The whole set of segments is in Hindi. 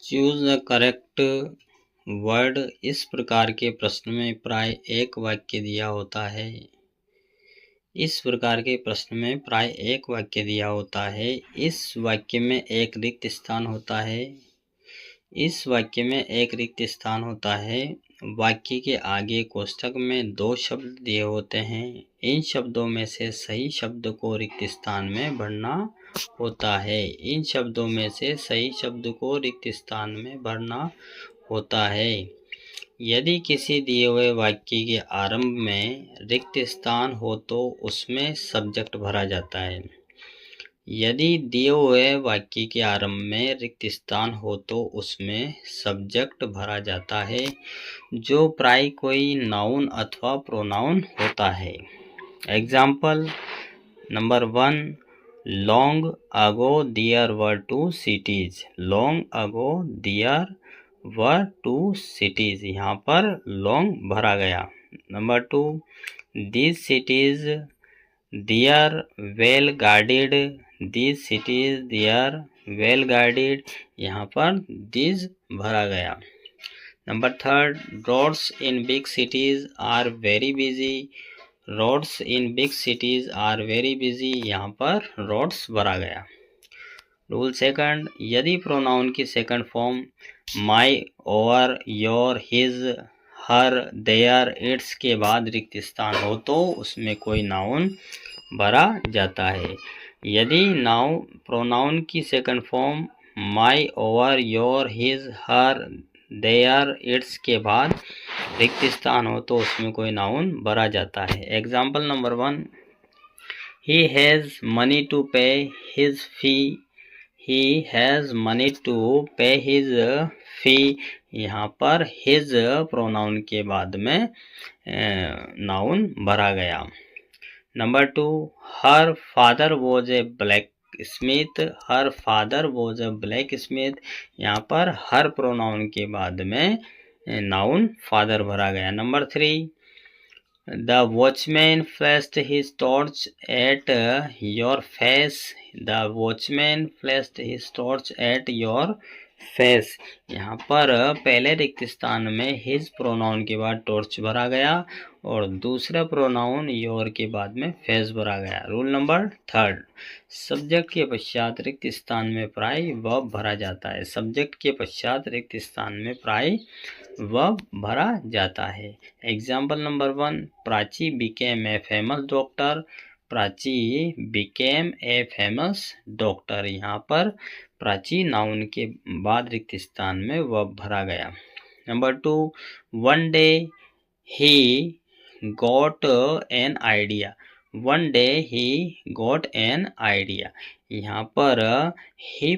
Choose the correct word. इस प्रकार के प्रश्न में प्राय एक वाक्य दिया होता है। इस प्रकार के प्रश्न में प्राय एक वाक्य दिया होता है। इस वाक्य में एक रिक्त स्थान होता है। इस वाक्य में एक रिक्त स्थान होता है। वाक्य के आगे कोष्ठक में दो शब्द दिए होते हैं। इन शब्दों में से सही शब्द को रिक्त स्थान में भरना होता है। इन शब्दों में से सही शब्द को रिक्त स्थान में भरना होता है। यदि किसी दिए हुए वाक्य के आरंभ में रिक्त स्थान हो तो उसमें सब्जेक्ट भरा जाता है। यदि दिए हुए वाक्य के आरंभ में रिक्त स्थान हो तो उसमें सब्जेक्ट भरा जाता है, जो प्राय कोई नाउन अथवा प्रोनाउन होता है। Example number 1, long ago there were two cities. Long ago there were two cities, यहाँ पर लॉन्ग भरा गया। Number 2, this cities there well guarded. This cities there well guarded, यहाँ पर दिस भरा गया। Number 3, roads in big cities are very busy. Roads in big cities are very busy, यहाँ पर रोड्स भरा गया। रूल सेकंड, यदि प्रोनाउन की second form my, our, your, his, her, their, its के बाद रिक्त स्थान हो तो उसमें कोई नाउन भरा जाता है। यदि प्रोनाउन की second form my, our, your, his, her, their, its के बाद रिक्त स्थान हो तो उसमें कोई नाउन भरा जाता है। Example number 1, he has money to pay his fee. He has money to pay his fee, यहाँ पर हिज प्रोनाउन के बाद में नाउन भरा गया। Number 2, her father was a black Smith. Her father was a black Smith, यहाँ पर हर प्रोनाउन के बाद में नाउन फादर भरा गया। Number 3, the watchman flashed his torch at your face. The watchman flashed his torch at your face, यहाँ पर पहले रिक्त स्थान में हिज प्रोनाउन के बाद टॉर्च भरा गया और दूसरा प्रोनाउन योर के बाद में फेस भरा गया। रूल नंबर 3, सब्जेक्ट के पश्चात रिक्त स्थान में प्राय वर्ब भरा जाता है। सब्जेक्ट के पश्चात रिक्त स्थान में प्राय वर्ब भरा जाता है। Example number 1, Prachi became a famous doctor. Prachi became a famous doctor, यहाँ पर प्राची नाउन के बाद रिक्त स्थान में वर्ब भरा गया। Number 2, one day he got an idea. One day he got an idea, यहाँ पर ही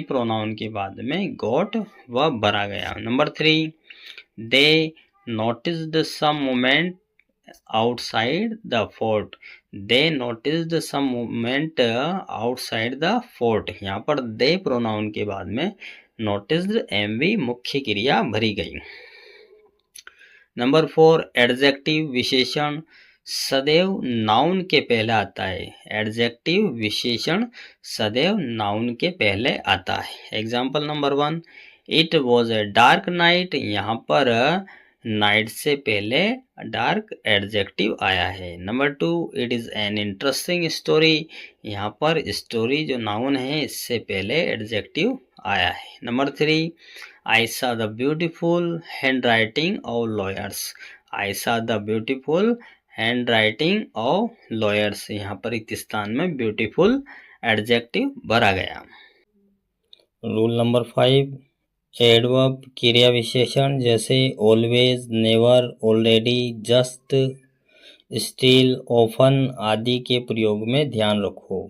प्रोनाउन के बाद में गॉट वर्ब भरा गया। Number 3, they noticed some movement outside the fort. They noticed some movement outside the fort, यहाँ पर दे प्रोनाउन के बाद में नोटिस्ड एमवी मुख्य क्रिया भरी गई। नंबर 4, एडजेक्टिव विशेषण सदैव नाउन के पहले आता है। एडजेक्टिव विशेषण सदैव नाउन के पहले आता है। Example number 1, it was a dark night, यहाँ पर नाइट से पहले डार्क एडजेक्टिव आया है। Number 2, it is an interesting story, यहाँ पर स्टोरी जो नाउन है इससे पहले एडजेक्टिव आया है। Number 3, I saw the beautiful hand writing of lawyers. I saw the beautiful hand writing of lawyers, यहाँ पर एक स्थान में ब्यूटीफुल एडजेक्टिव भरा गया। रूल नंबर 5, एडवर्ब क्रिया विशेषण जैसे always, never, already, just, still, often आदि के प्रयोग में ध्यान रखो।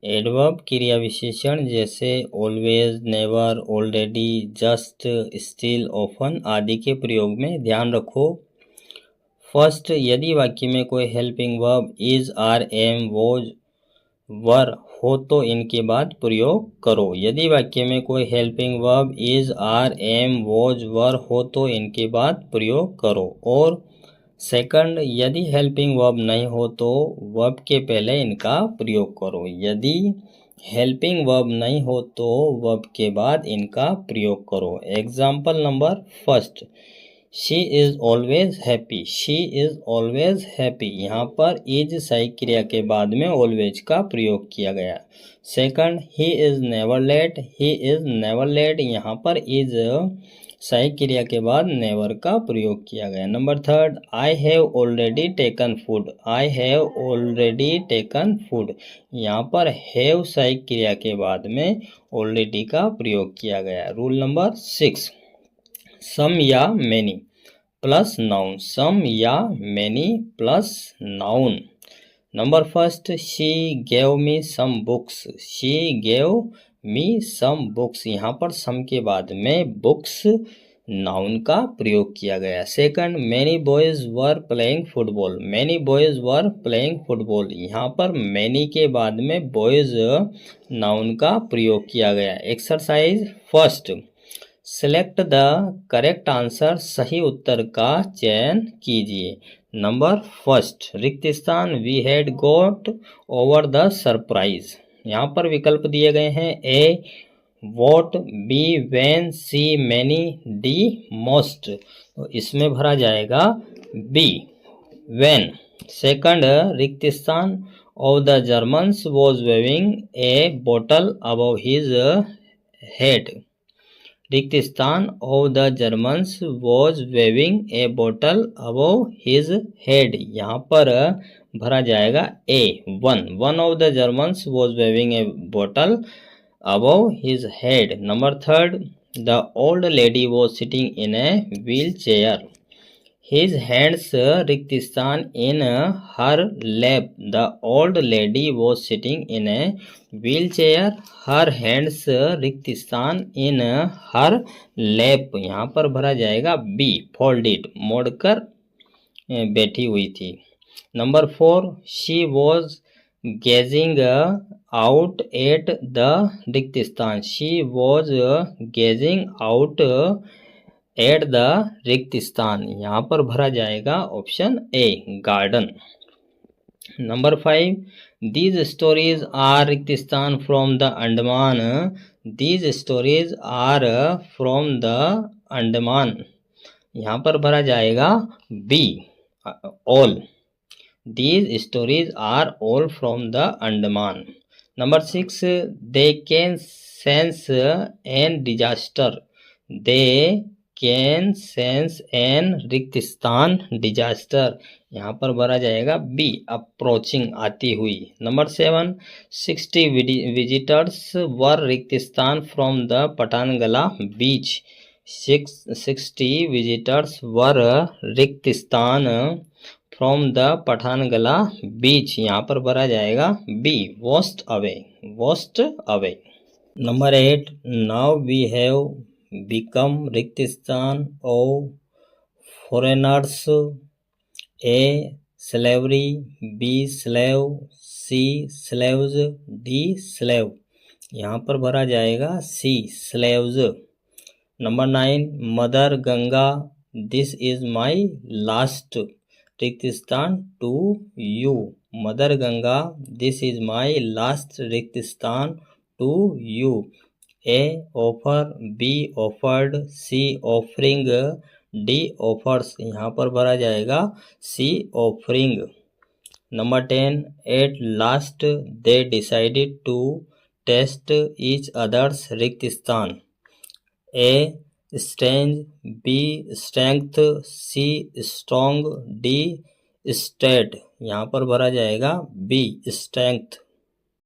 एडवर्ब क्रिया विशेषण जैसे always, never, already, just, still, often आदि के प्रयोग में ध्यान रखो। फर्स्ट, यदि वाक्य में कोई helping verb is, are, am, was, were हो तो इनके बाद प्रयोग करो। यदि वाक्य में कोई helping verb is, are, am, was, were हो तो इनके बाद प्रयोग करो। और सेकंड, यदि हेल्पिंग वर्ब नहीं हो तो वर्ब के पहले इनका प्रयोग करो। यदि हेल्पिंग वर्ब नहीं हो तो वर्ब के बाद इनका प्रयोग करो। Example number first, she is always happy. She is always happy, यहाँ पर इज सही क्रिया के बाद में ऑलवेज का प्रयोग किया गया। Second, he is never late. He is never late, यहाँ पर इज सही क्रिया के बाद नेवर का प्रयोग किया गया। Number third, I have already taken food. I have already taken food, यहाँ पर हैव सही क्रिया के बाद में ऑलरेडी का प्रयोग किया गया। रूल नंबर 6, सम या मैनी प्लस नाउन। सम या many plus noun. Number first, she gave me some books. She gave me some books, यहाँ पर सम के बाद में बुक्स नाउन का प्रयोग किया गया। Second, many boys were playing football. Many boys were playing football, यहाँ पर मैनी के बाद में बॉयज नाउन का प्रयोग किया गया। Exercise first, select the correct answer. सही उत्तर का चयन कीजिए। नंबर फर्स्ट, रिक्त स्थान, we had got over the surprise. यहाँ पर विकल्प दिए गए हैं, A what, B when, C many, D most. तो इसमें भरा जाएगा बी व्हेन। सेकंड, रिक्त स्थान, of the Germans was waving a bottle above his head. रिक्त स्थान, of the Germans was waving a bottle above his head, यहाँ पर भरा जाएगा A one. One of the Germans was waving a bottle above his head. Number third, the old lady was sitting in a wheel chair. His hands, रिक्त स्थान, in her lap. The old lady was sitting in a wheelchair. Her hands, रिक्त स्थान, in her lap. यहाँ पर भरा जाएगा बी folded, मोड़कर बैठी हुई थी। Number four, she was gazing out at the रिक्त स्थान, she was gazing out at the रिक्त स्थान, यहाँ पर भरा जाएगा option a garden. Number 5, these stories are रिक्त स्थान from the Andaman. These stories are from the Andaman, यहाँ पर भरा जाएगा B all. These stories are all from the Andaman. Number 6, they can sense an disaster. They can sense an रिक्त स्थान डिजास्टर, यहाँ पर भरा जाएगा बी अप्रोचिंग, आती हुई। नंबर 7, 60 विजिटर्स वर रिक्त स्थान फ्रॉम द पठानगला बीच। 60 विजिटर्स वर रिक्त स्थान फ्रॉम द पठानगला बीच, यहाँ पर भरा जाएगा B waste away, waste away. Number 8, now we have become रिक्त स्थान of foreigners. A slavery, B slave, C slaves, D slave, यहाँ पर भरा जाएगा C slaves. Number 9, mother Ganga, this is my last रिक्त स्थान to you. Mother Ganga, this is my last रिक्त स्थान to you. A offer, B offered, C offering, D offers, यहाँ पर भरा जाएगा C offering. Number 10, at last they decided to test each others रिक्त स्थान। A strange, B strength, C strong, D straight, यहाँ पर भरा जाएगा बी स्ट्रेंथ।